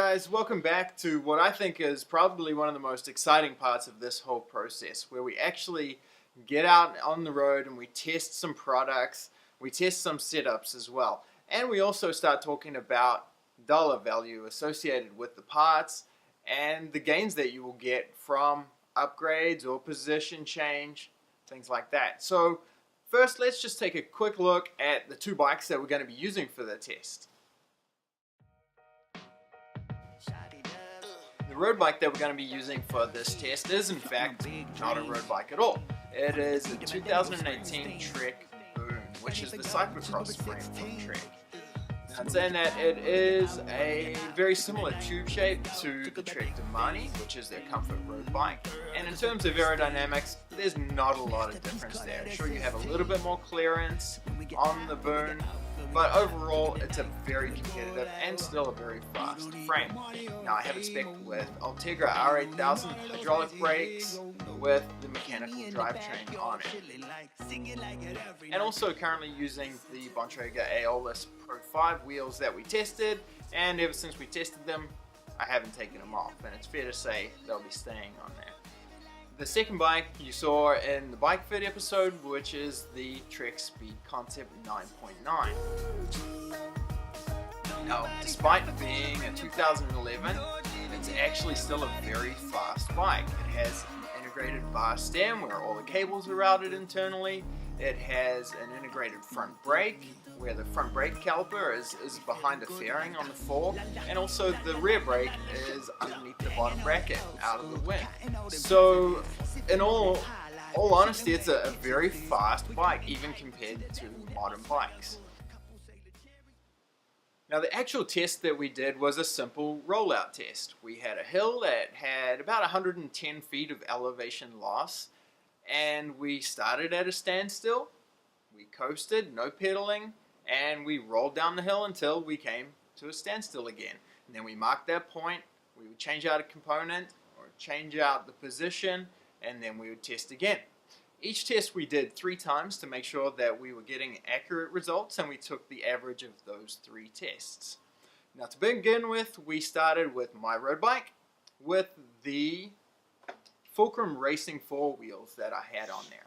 guys, welcome back to what I think is probably one of the most exciting parts of this whole process, where we actually get out on the road and we test some products, we test some setups as well, and we also start talking about dollar value associated with the parts and the gains that you will get from upgrades or position change, things like that. So first, let's just take a quick look at the two bikes that we're going to be using for the test. The road bike that we're going to be using for this test is in fact not a road bike at all. It is a 2018 Trek Boom, which is the cyclocross frame from Trek. Now, in saying that, it is a very similar tube shape to the Trek Domani, which is their comfort road bike. And in terms of aerodynamics, there's not a lot of difference there. Sure, you have a little bit more clearance on the Boom, but overall it's a very competitive and still a very fast frame. Now, I have it spec'd with Ultegra R8000 hydraulic brakes with the mechanical drivetrain on it. And also currently using the Bontrager Aeolus Pro 5 wheels that we tested, and ever since we tested them, I haven't taken them off, and it's fair to say they'll be staying on there. The second bike you saw in the Bike Fit episode, which is the Trek Speed Concept 9.9. Now, despite being a 2011, it's actually still a very fast bike. It has an integrated bar stem where all the cables are routed internally. It has an integrated front brake where the front brake caliper is behind the fairing on the fork, and also the rear brake is underneath the bottom bracket out of the wing. So in all honesty, it's a very fast bike even compared to modern bikes. Now, the actual test that we did was a simple rollout test. We had a hill that had about 110 feet of elevation loss, and we started at a standstill. We coasted, no pedaling, and we rolled down the hill until we came to a standstill again. And then we marked that point, we would change out a component or change out the position, and then we would test again. Each test we did 3 times to make sure that we were getting accurate results, and we took the average of those 3 tests. Now, to begin with, we started with my road bike with the Fulcrum Racing 4 wheels that I had on there.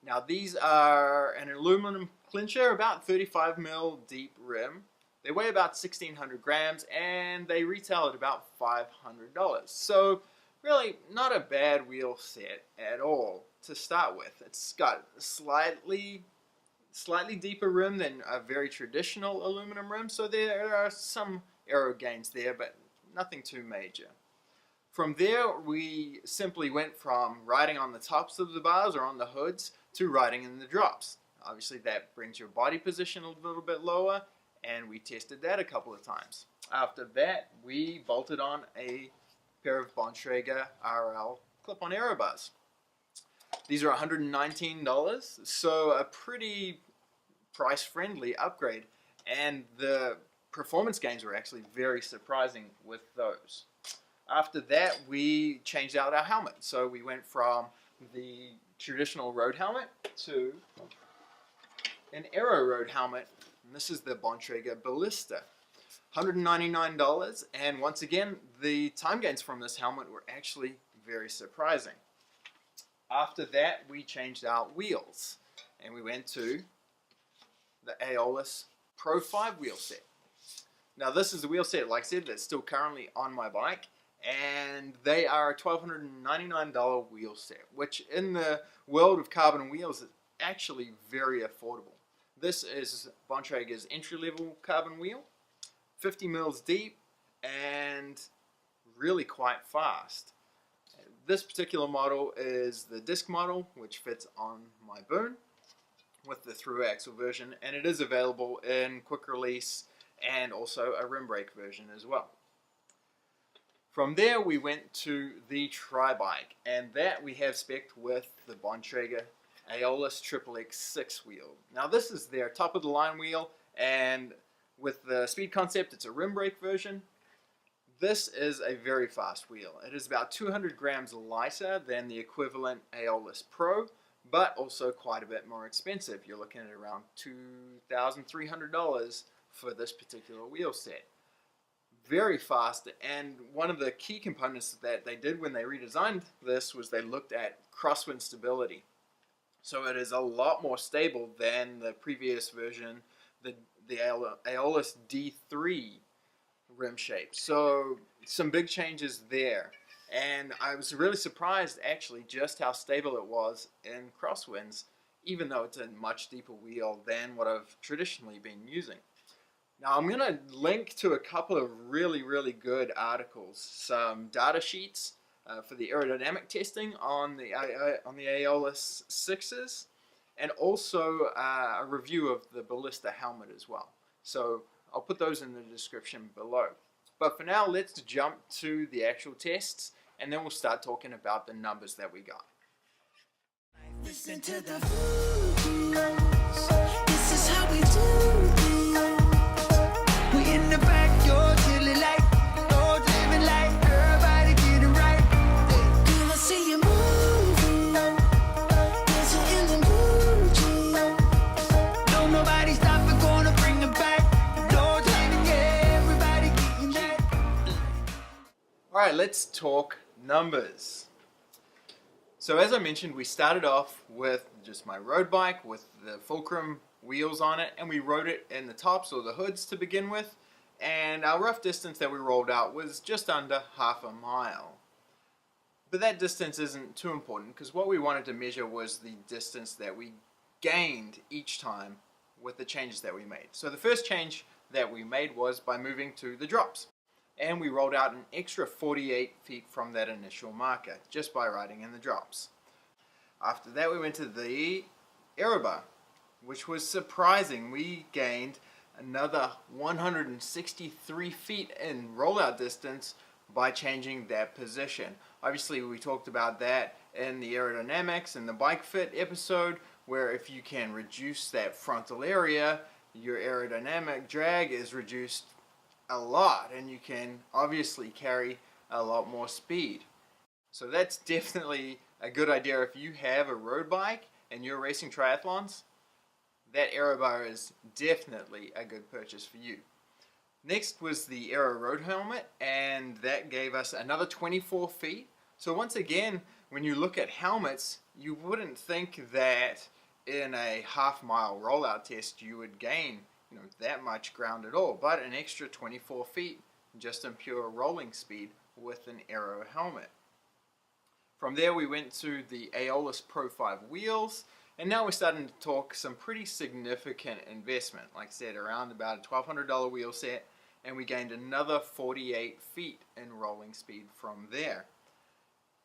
Now, these are an aluminum clincher, about 35mm deep rim. They weigh about 1,600 grams, and they retail at about $500. So really not a bad wheel set at all to start with. It's got a slightly deeper rim than a very traditional aluminum rim, so there are some aero gains there, but nothing too major. From there, we simply went from riding on the tops of the bars or on the hoods to riding in the drops. Obviously, that brings your body position a little bit lower, and we tested that a couple of times. After that, we bolted on a pair of Bontrager RL clip-on aero bars. These are $119, so a pretty price-friendly upgrade, and the performance gains were actually very surprising with those. After that, we changed out our helmet, so we went from the traditional road helmet to an aero road helmet, and this is the Bontrager Ballista. $199, and once again, the time gains from this helmet were actually very surprising. After that, we changed out wheels, and we went to the Aeolus Pro 5 wheel set. Now, this is the wheel set, like I said, that's still currently on my bike, and they are a $1,299 wheel set, which in the world of carbon wheels is actually very affordable. This is Bontrager's entry-level carbon wheel, 50 mils deep, and really quite fast. This particular model is the disc model, which fits on my Boom with the through axle version, and it is available in quick release and also a rim brake version as well. From there, we went to the tri-bike, and that we have spec'd with the Bontrager Aeolus XXX 6 wheel. Now, this is their top-of-the-line wheel, and with the Speed Concept, it's a rim brake version. This is a very fast wheel. It is about 200 grams lighter than the equivalent Aeolus Pro, but also quite a bit more expensive. You're looking at around $2,300 for this particular wheel set. very fast. And one of the key components that they did when they redesigned this was they looked at crosswind stability. So it is a lot more stable than the previous version, the Aeolus D3 rim shape. So some big changes there. And I was really surprised actually just how stable it was in crosswinds, even though it's a much deeper wheel than what I've traditionally been using. Now I'm going to link to a couple of really good articles, some data sheets for the aerodynamic testing on the Aeolus 6s, and also a review of the Ballista helmet as well. So I'll put those in the description below. But for now, let's jump to the actual tests, and then we'll start talking about the numbers that we got. Listen to the this is how we do things. We in the backyard chilling like Lord living like everybody getting right. Girl, I see you moving, dancing in the mood. Don't nobody stop it, gonna bring it back. Lord living, yeah, everybody getting that. All right, let's talk numbers. So as I mentioned, we started off with just my road bike with the fulcrum wheels on it, and we rode it in the tops or the hoods to begin with, and our rough distance that we rolled out was just under half a mile. But that distance isn't too important, because what we wanted to measure was the distance that we gained each time with the changes that we made. So the first change that we made was by moving to the drops. And we rolled out an extra 48 feet from that initial marker just by riding in the drops. After that we went to the aero bar, which was surprising. We gained another 163 feet in rollout distance by changing that position. Obviously we talked about that in the aerodynamics and the bike fit episode, where if you can reduce that frontal area, your aerodynamic drag is reduced a lot, and you can obviously carry a lot more speed. So that's definitely a good idea if you have a road bike and you're racing triathlons. That aero bar is definitely a good purchase for you. Next was the aero road helmet, and that gave us another 24 feet. So once again, when you look at helmets, you wouldn't think that in a half-mile rollout test you would gain that much ground at all, but an extra 24 feet just in pure rolling speed with an aero helmet. From there we went to the Aeolus Pro 5 wheels, and now we're starting to talk some pretty significant investment. Like I said, around about a $1,200 wheel set, and we gained another 48 feet in rolling speed from there.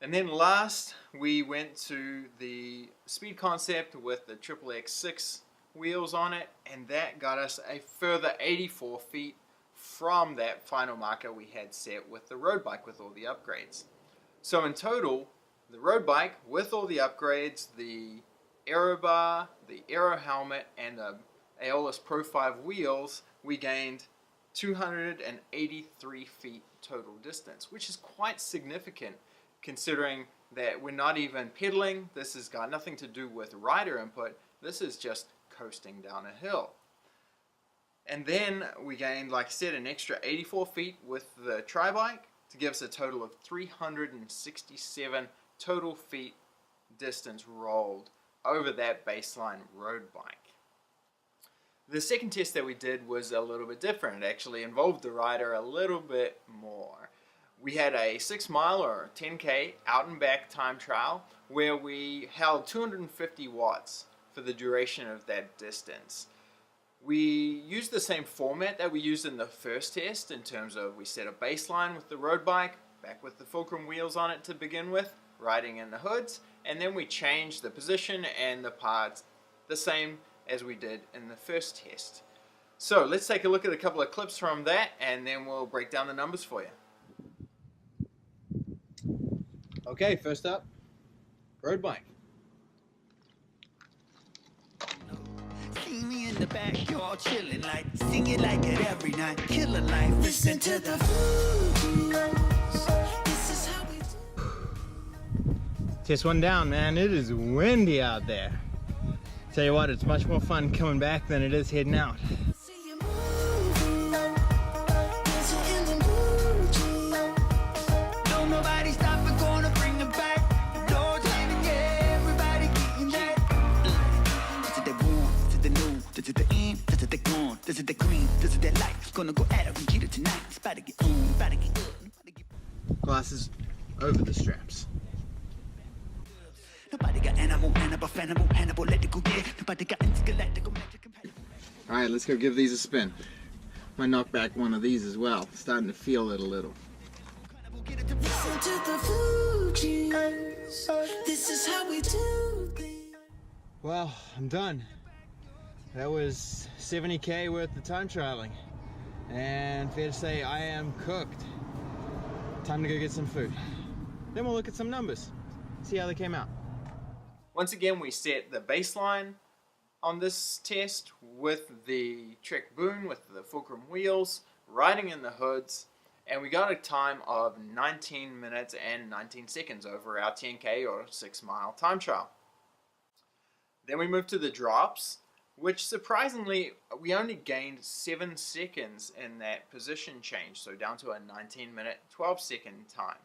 And then last we went to the Speed Concept with the XXX6 wheels on it, and that got us a further 84 feet from that final marker we had set with the road bike with all the upgrades. So in total, the road bike with all the upgrades, the aero bar, the aero helmet, and the Aeolus Pro 5 wheels, we gained 283 feet total distance, which is quite significant considering that we're not even pedaling. This has got nothing to do with rider input. This is just coasting down a hill. And then we gained, like I said, an extra 84 feet with the tri-bike to give us a total of 367 total feet distance rolled over that baseline road bike. The second test that we did was a little bit different. It actually involved the rider a little bit more. We had a 6 mile or 10K out and back time trial where we held 250 watts for the duration of that distance. We used the same format that we used in the first test in terms of we set a baseline with the road bike, back with the fulcrum wheels on it to begin with, riding in the hoods, and then we changed the position and the parts the same as we did in the first test. So let's take a look at a couple of clips from that, and then we'll break down the numbers for you. Okay, first up, road bike. See me in the backyard chilling like, sing it like it every night, killer life. Listen to the this is how we do. Test one down, man. It is windy out there. Tell you what, it's much more fun coming back than it is heading out. See you moving, dancing in the Gonna go aero and get it tonight. It's about to get on, about to get good. Glasses over the straps. Nobody got animal, Hannibal, let it go, yeah. Nobody got intergalactical magic compatible. Alright, let's go give these a spin. Might knock back one of these as well. Starting to feel it a little. Listen to the Fugees. This is how we do things. Well, I'm done. That was 70k worth of time trialing. And fair to say, I am cooked. Time to go get some food. Then we'll look at some numbers. See how they came out. Once again, we set the baseline on this test with the Trek Boon, with the fulcrum wheels, riding in the hoods, and we got a time of 19 minutes and 19 seconds over our 10k or 6 mile time trial. Then we moved to the drops, which surprisingly we only gained 7 seconds in that position change, so down to a 19 minute 12 second time.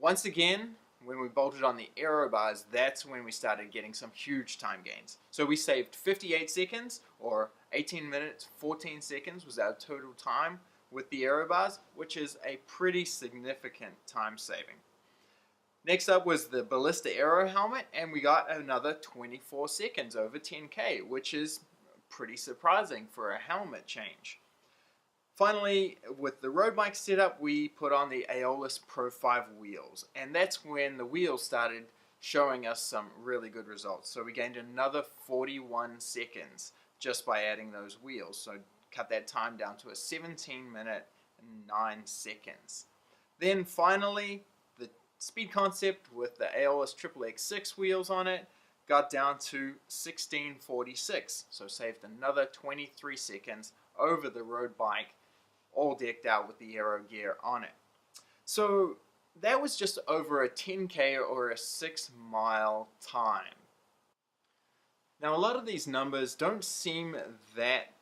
Once again, when we bolted on the aero bars, that's when we started getting some huge time gains. So we saved 58 seconds, or 18 minutes 14 seconds was our total time with the aero bars, which is a pretty significant time saving. Next up was the Ballista Aero helmet, and we got another 24 seconds over 10k, which is pretty surprising for a helmet change. Finally, with the road bike setup, we put on the Aeolus Pro 5 wheels, and that's when the wheels started showing us some really good results. So we gained another 41 seconds just by adding those wheels, so cut that time down to a 17 minute and 9 seconds. Then finally, the Speed Concept with the Aeolus XXX6 wheels on it got down to 16:46, so saved another 23 seconds over the road bike, all decked out with the aero gear on it. So that was just over a 10k or a 6 mile time. Now a lot of these numbers don't seem that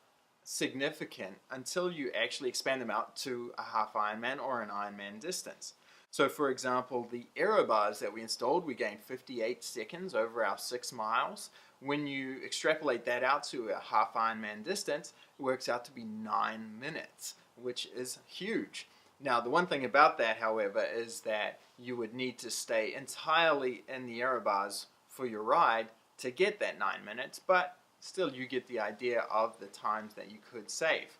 significant until you actually expand them out to a half Ironman or an Ironman distance. So for example, the aero bars that we installed, we gained 58 seconds over our 6 miles. When you extrapolate that out to a half Ironman distance, it works out to be 9 minutes, which is huge. Now the one thing about that, however, is that you would need to stay entirely in the aero bars for your ride to get that 9 minutes, but still you get the idea of the times that you could save.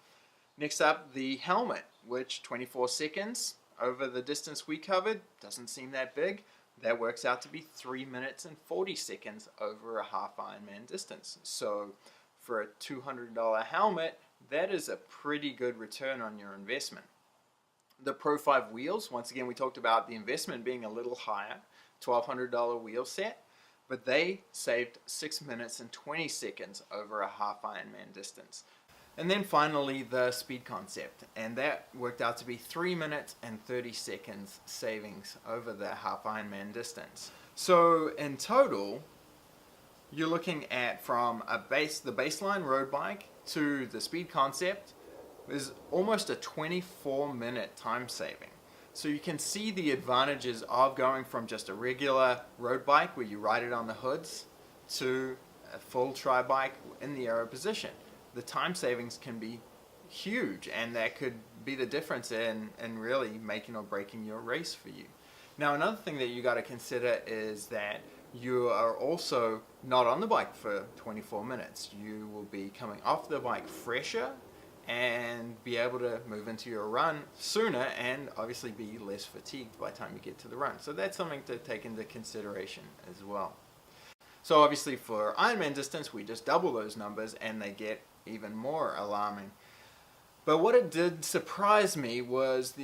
Next up, the helmet, which 24 seconds over the distance we covered doesn't seem that big. That works out to be 3 minutes and 40 seconds over a half Ironman distance. So for a $200 helmet, that is a pretty good return on your investment. The Pro 5 wheels, once again we talked about the investment being a little higher, $1,200 wheel set, but they saved 6 minutes and 20 seconds over a half Ironman distance. And then finally the Speed Concept, and that worked out to be 3 minutes and 30 seconds savings over the half Ironman distance. So in total, you're looking at from the baseline road bike to the Speed Concept is almost a 24-minute time saving. So you can see the advantages of going from just a regular road bike where you ride it on the hoods to a full tri-bike in the aero position. The time savings can be huge, and that could be the difference in really making or breaking your race for you. Now another thing that you got to consider is that you are also not on the bike for 24 minutes. You will be coming off the bike fresher and be able to move into your run sooner and obviously be less fatigued by the time you get to the run. So that's something to take into consideration as well. So obviously for Ironman distance, we just double those numbers and they get even more alarming. But what it did surprise me was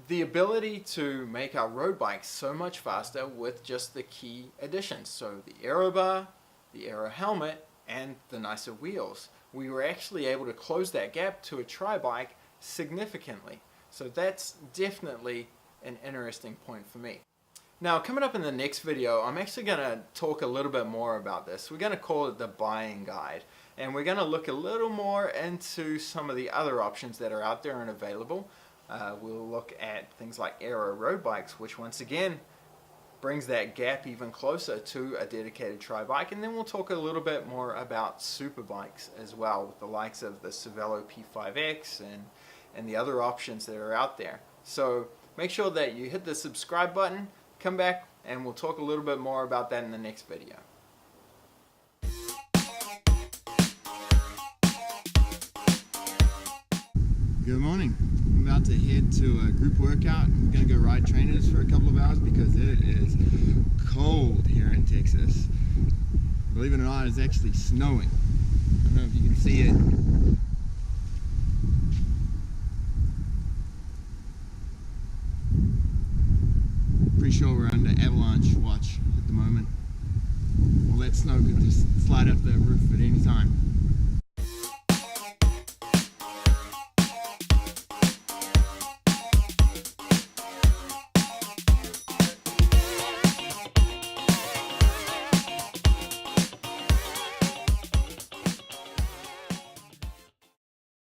the ability to make our road bikes so much faster with just the key additions. So the aero bar, the aero helmet, and the nicer wheels. We were actually able to close that gap to a tri-bike significantly. So that's definitely an interesting point for me. Now coming up in the next video, I'm actually going to talk a little bit more about this. We're going to call it the buying guide. And we're going to look a little more into some of the other options that are out there and available. We'll look at things like aero road bikes, which once again brings that gap even closer to a dedicated tri bike. And then we'll talk a little bit more about super bikes as well, with the likes of the Cervelo P5X and the other options that are out there. So make sure that you hit the subscribe button, come back, and we'll talk a little bit more about that in the next video. Good morning. I'm about to head to a group workout. I'm going to go ride trainers for a couple of hours because it is cold here in Texas. Believe it or not, it's actually snowing. I don't know if you can see it. Pretty sure we're under avalanche watch at the moment. Well, that snow could just slide up the roof at any time.